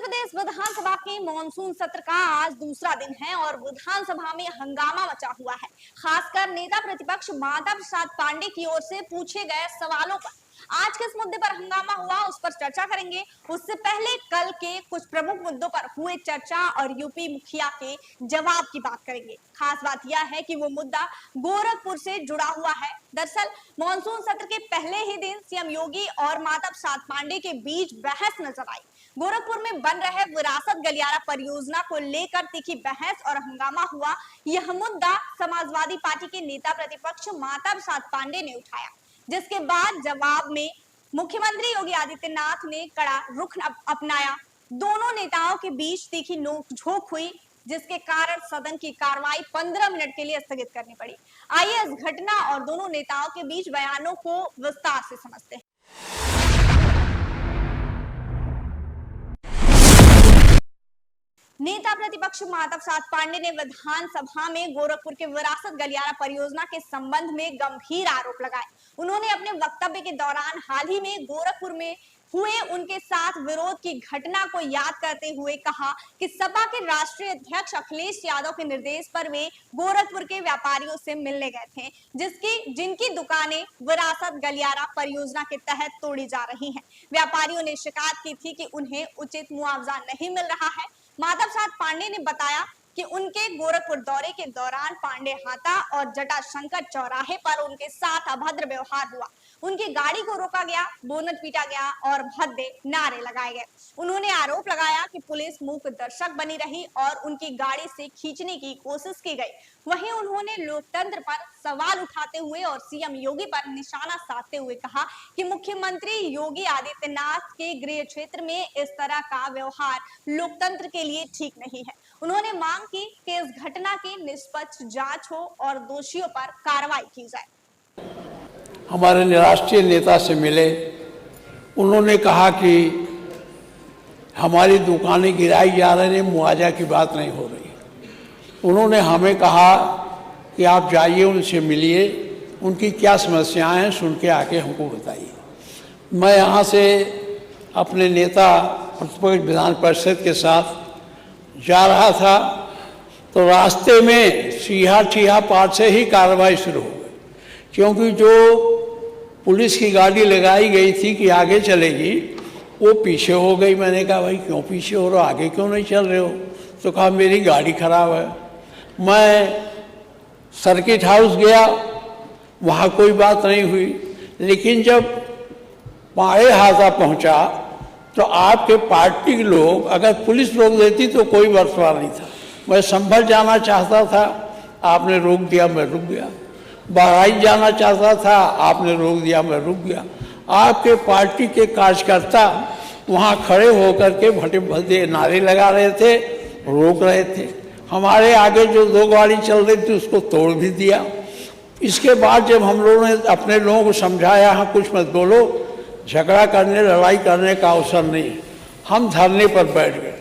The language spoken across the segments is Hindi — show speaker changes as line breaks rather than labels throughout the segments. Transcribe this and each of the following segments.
प्रदेश विधानसभा के मॉनसून सत्र का आज दूसरा दिन है और विधानसभा में हंगामा मचा हुआ है। खासकर नेता प्रतिपक्ष माता प्रसाद पांडे की ओर से पूछे गए सवालों पर आज किस मुद्दे पर हंगामा हुआ उस पर चर्चा करेंगे। उससे पहले कल के कुछ प्रमुख मुद्दों पर हुए चर्चा और यूपी मुखिया के जवाब की बात करेंगे। खास बात यह है कि वो मुद्दा गोरखपुर से जुड़ा हुआ है। दरअसल मानसून सत्र के पहले ही दिन सीएम योगी और माता प्रसाद पांडे के बीच बहस नजर आई। गोरखपुर में बन रहे विरासत गलियारा परियोजना को लेकर तीखी बहस और हंगामा हुआ। यह मुद्दा समाजवादी पार्टी के नेता प्रतिपक्ष माता प्रसाद पांडे ने उठाया, जिसके बाद जवाब में मुख्यमंत्री योगी आदित्यनाथ ने कड़ा रुख अपनाया। दोनों नेताओं के बीच तीखी नोकझोंक हुई, जिसके कारण सदन की कार्रवाई 15 मिनट के लिए स्थगित करनी पड़ी। आइए इस घटना और दोनों नेताओं के बीच बयानों को विस्तार से समझते हैं। नेता प्रतिपक्ष माता प्रसाद पांडे ने विधानसभा में गोरखपुर के विरासत गलियारा परियोजना के संबंध में गंभीर आरोप लगाए। उन्होंने अपने वक्तव्य के दौरान हाल ही में गोरखपुर में हुए उनके साथ विरोध की घटना को याद करते हुए कहा कि सपा के राष्ट्रीय अध्यक्ष अखिलेश यादव के निर्देश पर वे गोरखपुर के व्यापारियों से मिलने गए थे, जिनकी दुकानें विरासत गलियारा परियोजना के तहत तोड़ी जा रही हैं। व्यापारियों ने शिकायत की थी कि उन्हें उचित मुआवजा नहीं मिल रहा है। माता प्रसाद पांडे ने बताया कि उनके गोरखपुर दौरे के दौरान पांडे हाता और जटाशंकर चौराहे पर उनके साथ अभद्र व्यवहार हुआ। उनकी गाड़ी को रोका गया, बोनट पीटा गया और भद्दे नारे लगाए गए। उन्होंने आरोप लगाया कि पुलिस मूक दर्शक बनी रही और उनकी गाड़ी से खींचने की कोशिश की गई। वहीं उन्होंने लोकतंत्र पर सवाल उठाते हुए और सीएम योगी पर निशाना साधते हुए कहा कि मुख्यमंत्री योगी आदित्यनाथ के गृह क्षेत्र में इस तरह का व्यवहार लोकतंत्र के लिए ठीक नहीं है। उन्होंने मांग की कि इस घटना की निष्पक्ष जांच हो और दोषियों पर कार्रवाई की जाए।
हमारे राष्ट्रीय नेता से मिले, उन्होंने कहा कि हमारी दुकानें गिराई जा रही हैं, मुआवजा की बात नहीं हो रही। उन्होंने हमें कहा कि आप जाइए, उनसे मिलिए, उनकी क्या समस्याएं हैं सुन के आके हमको बताइए। मैं यहाँ से अपने नेता प्रतिपक्ष विधान परिषद के साथ जा रहा था तो रास्ते में सीहा पार से ही कार्रवाई शुरू हो गई, क्योंकि जो पुलिस की गाड़ी लगाई गई थी कि आगे चलेगी, वो पीछे हो गई। मैंने कहा भाई क्यों पीछे हो रहे हो, आगे क्यों नहीं चल रहे हो? तो कहा मेरी गाड़ी खराब है। मैं सर्किट हाउस गया, वहाँ कोई बात नहीं हुई, लेकिन जब पाड़े हाथा पहुँचा तो आपके पार्टी के लोग, अगर पुलिस रोक देती तो कोई बर्तवा नहीं था। मैं संभल जाना चाहता था, आपने रोक दिया, मैं रुक गया। बहराइच जाना चाहता था, आपने रोक दिया, मैं रुक गया। आपके पार्टी के कार्यकर्ता वहाँ खड़े होकर के भटे भद्दे नारे लगा रहे थे, रोक रहे थे। हमारे आगे जो दो गाड़ी चल रही थी उसको तोड़ भी दिया। इसके बाद जब हम लोगों ने अपने लोगों को समझाया, हाँ कुछ मत बोलो, झगड़ा करने लड़ाई करने का अवसर नहीं, हम धरने पर बैठ गए।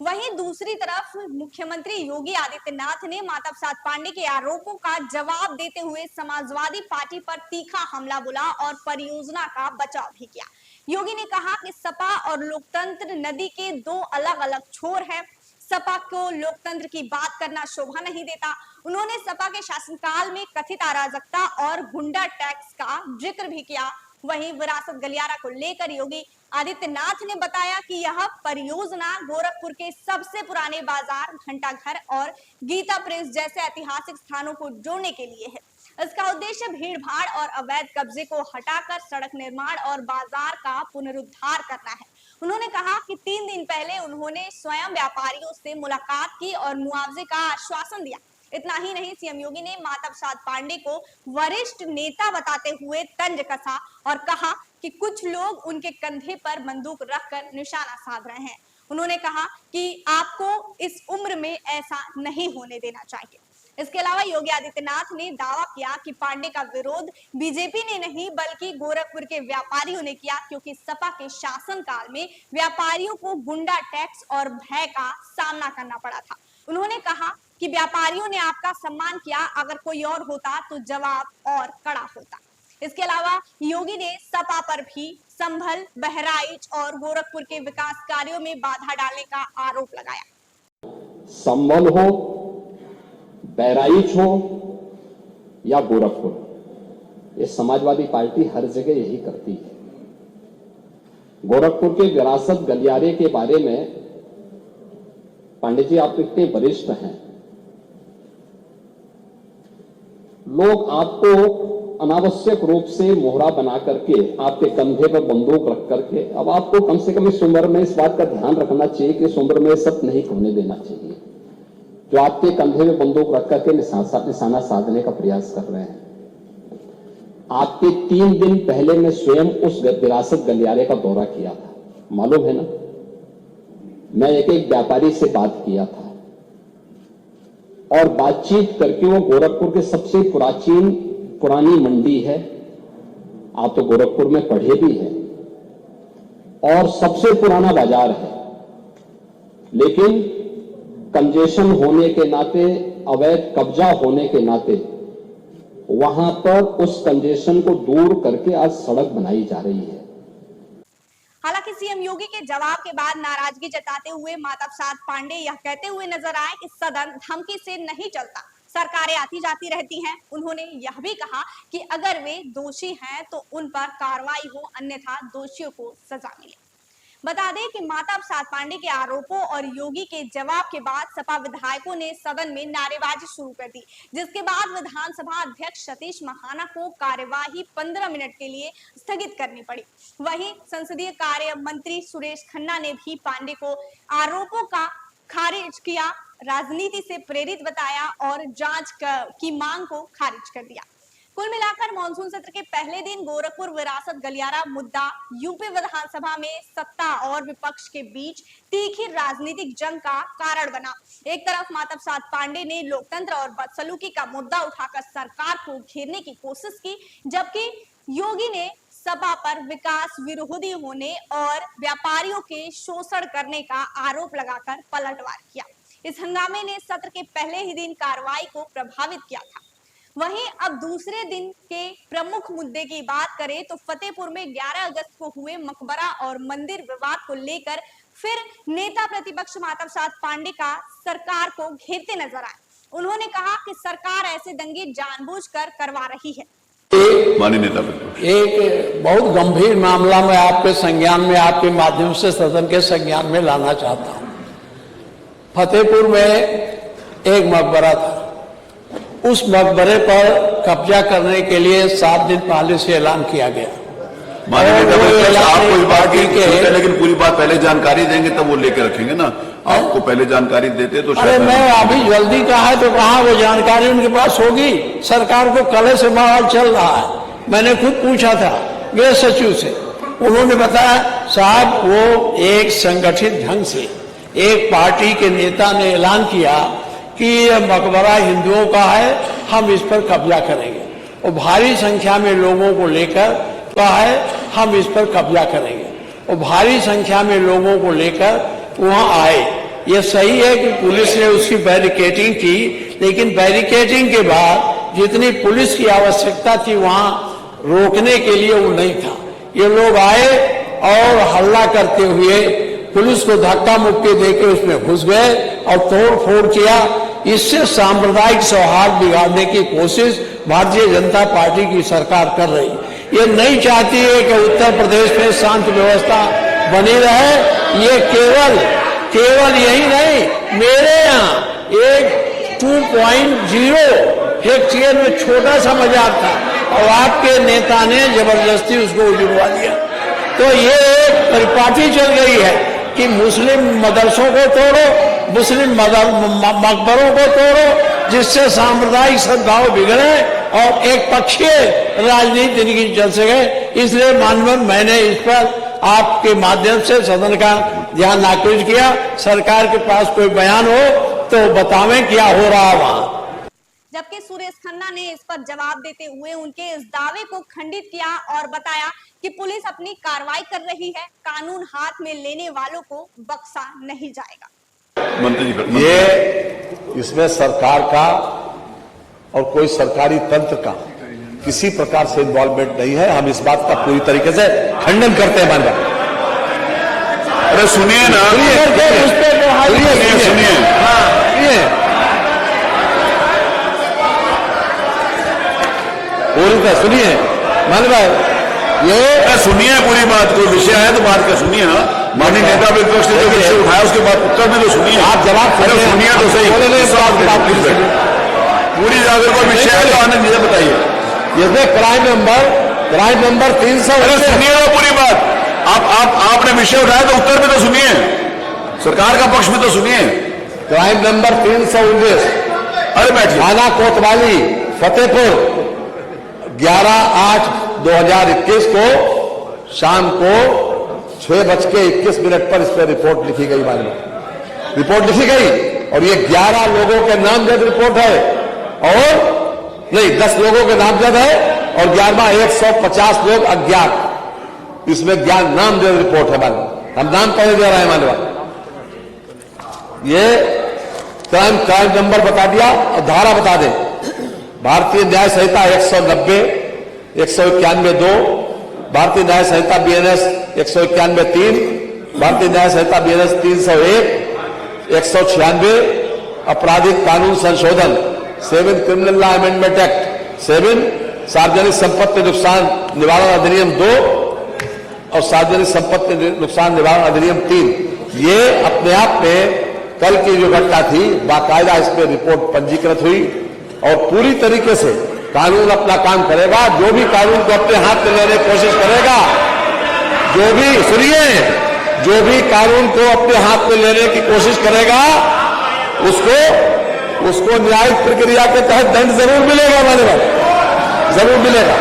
वहीं दूसरी तरफ मुख्यमंत्री योगी आदित्यनाथ ने माता प्रसाद पांडे के आरोपों का जवाब देते हुए समाजवादी पार्टी पर तीखा हमला बोला और परियोजना का बचाव भी किया। योगी ने कहा कि सपा और लोकतंत्र नदी के दो अलग अलग छोर हैं। सपा को लोकतंत्र की बात करना शोभा नहीं देता। उन्होंने सपा के शासनकाल में कथित अराजकता और गुंडा टैक्स का जिक्र भी किया। वहीं विरासत गलियारा को लेकर योगी आदित्यनाथ ने बताया कि यह परियोजना गोरखपुर के सबसे पुराने बाजार, घंटाघर और गीता प्रेस जैसे ऐतिहासिक स्थानों को जोड़ने के लिए है। इसका उद्देश्य भीड़ भाड़ और अवैध कब्जे को हटाकर सड़क निर्माण और बाजार का पुनरुद्धार करना है। उन्होंने कहा कि 3 दिन पहले उन्होंने स्वयं व्यापारियों से मुलाकात की और मुआवजे का आश्वासन दिया। इतना ही नहीं, सीएम योगी ने माता प्रसाद पांडे को वरिष्ठ नेता बताते हुए तंज कसा और कहा कि कुछ लोग उनके कंधे पर बंदूक रखकर निशाना साध रहे हैं। उन्होंने कहा कि आपको इस उम्र में ऐसा नहीं होने देना चाहिए। इसके अलावा योगी आदित्यनाथ ने दावा किया कि पांडे का विरोध बीजेपी ने नहीं बल्कि गोरखपुर के व्यापारियों ने किया, क्योंकि सपा के शासनकाल में व्यापारियों को गुंडा टैक्स और भय का सामना करना पड़ा था। उन्होंने कहा कि व्यापारियों ने आपका सम्मान किया, अगर कोई और होता तो जवाब और कड़ा होता। इसके अलावा योगी ने सपा पर भी संभल, बहराइच और गोरखपुर के विकास कार्यों में बाधा डालने का आरोप लगाया।
संभल हो, बहराइच हो या गोरखपुर, ये समाजवादी पार्टी हर जगह यही करती है। गोरखपुर के विरासत गलियारे के बारे में पांडे जी आप इतने वरिष्ठ हैं, लोग आपको अनावश्यक रूप से मोहरा बना करके आपके कंधे पर बंदूक रख करके, अब आपको कम से कम इस उम्र में इस बात का ध्यान रखना चाहिए कि इस उम्र में सब नहीं होने देना चाहिए, जो आपके कंधे में बंदूक रख करके निशाना साधने का प्रयास कर रहे हैं। आपके 3 दिन पहले मैं स्वयं उस विरासत गलियारे का दौरा किया था, मालूम है ना। मैं एक व्यापारी से बात किया था और बातचीत करके, वो गोरखपुर के सबसे पुरानी मंडी है, आप तो गोरखपुर में पढ़े भी हैं, और सबसे पुराना बाजार है, लेकिन कंजेशन होने के नाते, अवैध कब्जा होने के नाते वहां पर उस कंजेशन को दूर करके आज सड़क बनाई जा रही है।
हालांकि सीएम योगी के जवाब के बाद नाराजगी जताते हुए माता प्रसाद पांडे यह कहते हुए नजर आए कि सदन धमकी से नहीं चलता, सरकारें आती जाती रहती हैं। उन्होंने यह भी कहा कि अगर वे दोषी हैं तो उन पर कार्रवाई हो, अन्यथा दोषियों को सजा मिले। बता दें कि माता प्रसाद पांडे के आरोपों और योगी के जवाब के बाद सपा विधायकों ने सदन में नारेबाजी शुरू कर दी, जिसके बाद विधानसभा अध्यक्ष सतीश महाना को कार्यवाही 15 मिनट के लिए स्थगित करनी पड़ी। वहीं संसदीय कार्य मंत्री सुरेश खन्ना ने भी पांडे को आरोपों का खारिज किया, राजनीति से प्रेरित बताया और जांच की मांग को खारिज कर दिया। कुल मिलाकर मानसून सत्र के पहले दिन गोरखपुर विरासत गलियारा मुद्दा यूपी विधानसभा में सत्ता और विपक्ष के बीच तीखी राजनीतिक जंग का कारण बना। एक तरफ माता प्रसाद पांडे ने लोकतंत्र और बदसलूकी का मुद्दा उठाकर सरकार को घेरने की कोशिश की, जबकि योगी ने सपा पर विकास विरोधी होने और व्यापारियों के शोषण करने का आरोप लगाकर पलटवार किया। इस हंगामे ने सत्र के पहले ही दिन कार्रवाई को प्रभावित किया था। वहीं अब दूसरे दिन के प्रमुख मुद्दे की बात करें तो फतेहपुर में 11 अगस्त को हुए मकबरा और मंदिर विवाद को लेकर फिर नेता प्रतिपक्ष माता प्रसाद पांडे का सरकार को घेरते नजर आए। उन्होंने कहा कि सरकार ऐसे दंगे जानबूझकर करवा रही है।
एक बहुत गंभीर मामला मैं आपके संज्ञान में, आपके माध्यम से सदन के संज्ञान में लाना चाहता हूं। फतेहपुर में एक मकबरा था, उस मकबरे पर कब्जा करने के लिए 7 दिन पहले से ऐलान किया गया।
आपको इस बात की, लेकिन पूरी बात पहले जानकारी देंगे तब वो लेके रखेंगे ना। आपको पहले जानकारी देते तो
अरे मैं अभी जल्दी कहा है तो कहा वो जानकारी उनके पास होगी। सरकार को कल से माहौल चल रहा है। मैंने खुद पूछा था गृह सचिव से, उन्होंने बताया साहब वो एक संगठित ढंग से एक पार्टी के नेता ने ऐलान किया कि यह मकबरा हिंदुओं का है, हम इस पर कब्जा करेंगे, और भारी संख्या में लोगों को लेकर कहा है हम इस पर कब्जा करेंगे, और भारी संख्या में लोगों को लेकर वहां आए। ये सही है कि पुलिस ने उसकी बैरिकेडिंग की, लेकिन बैरिकेडिंग के बाद जितनी पुलिस की आवश्यकता थी वहां रोकने के लिए वो नहीं था। ये लोग आए और हल्ला करते हुए पुलिस को धक्का मुक्की देकर उसमें घुस गए और तोड़ फोड़ किया। इससे सांप्रदायिक सौहार्द बिगाड़ने की कोशिश भारतीय जनता पार्टी की सरकार कर रही है। ये नहीं चाहती है कि उत्तर प्रदेश में शांति व्यवस्था बनी रहे। ये केवल यही नहीं, मेरे यहाँ एक 2.0 हेक्टेयर में छोटा सा बाजार था और आपके नेता ने जबरदस्ती उसको उजड़वा दिया। तो ये एक परिपाटी चल गई है कि मुस्लिम मदरसों को तोड़ो, मुस्लिम मकबरों को तोड़ो, जिससे सांप्रदायिक सद्भाव बिगड़े और एक पक्षीय राजनीति इनकी चल सके। इसलिए माननीय मैंने इस पर आपके माध्यम से सदन का ध्यान आकृष्ट किया। सरकार के पास कोई बयान हो तो बतावें क्या हो रहा है वहां।
जबकि सुरेश खन्ना ने इस पर जवाब देते हुए उनके इस दावे को खंडित किया और बताया कि पुलिस अपनी कार्रवाई कर रही है, कानून हाथ में लेने वालों को बख्शा नहीं जाएगा।
मंत्री
ये इसमें सरकार का और कोई सरकारी तंत्र का किसी प्रकार से इन्वॉल्वमेंट नहीं है। हम इस बात का पूरी तरीके से खंडन करते हैं मानवा।
अरे सुनिए ना, सुनिए
पूरी तरह सुनिए मानवा, ये
सुनिए पूरी बात। कोई विषय है तो बात का सुनिए ना। माननीय नेता विपक्ष ने जो विषय उठाया उसके बाद उत्तर भी तो सुनिए।
आप जवाब
सुनिए तो सही, पूरी अगर कोई विषय है तो आनंद जी बताइए।
इसमें क्राइम नंबर 300।
अरे सुनिए ना पूरी बात। आपने विषय उठाया तो उत्तर भी तो सुनिए, सरकार का पक्ष भी तो सुनिए।
क्राइम नंबर 319,
अरे बैठिए।
थाना कोतवाली फतेहपुर 11/8/2021 को शाम को 6:21 पर इस पर रिपोर्ट लिखी गई। रिपोर्ट लिखी गई और ये 11 लोगों के नामजद रिपोर्ट है, और नहीं 10 लोगों के नामजद है और 11वां 150 लोग अज्ञात। इसमें ज्ञान नामजद रिपोर्ट है मानव, हम नाम पहले दे रहे हैं मानवा। ये क्राइम नंबर बता दिया और धारा बता दें। भारतीय न्याय संहिता 190, 191(2), भारतीय न्याय संहिता BNS 191(3), भारतीय न्याय संहिता BNS 301, 196, आपराधिक कानून संशोधन 7 क्रिमिनल लॉ अमेंडमेंट एक्ट 7, सार्वजनिक संपत्ति नुकसान निवारण अधिनियम 2 और सार्वजनिक संपत्ति नुकसान निवारण अधिनियम 3। ये अपने आप में कल की जो घटना थी बाकायदा इस पर रिपोर्ट पंजीकृत हुई और पूरी तरीके से कानून अपना काम करेगा। जो भी कानून को अपने हाथ में लेने की कोशिश करेगा, जो भी कानून को अपने हाथ में लेने की कोशिश करेगा, उसको न्यायिक प्रक्रिया के तहत दंड जरूर मिलेगा, जरूर मिलेगा।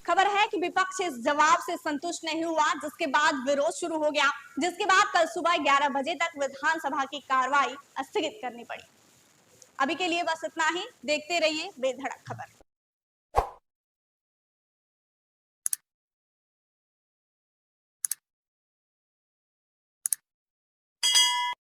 खबर है कि विपक्ष इस जवाब से संतुष्ट नहीं हुआ, जिसके बाद विरोध शुरू हो गया, जिसके बाद कल सुबह 11 बजे तक विधानसभा की कार्रवाई स्थगित करनी पड़ी। अभी के लिए बस इतना ही। देखते रहिए बेधड़क खबर।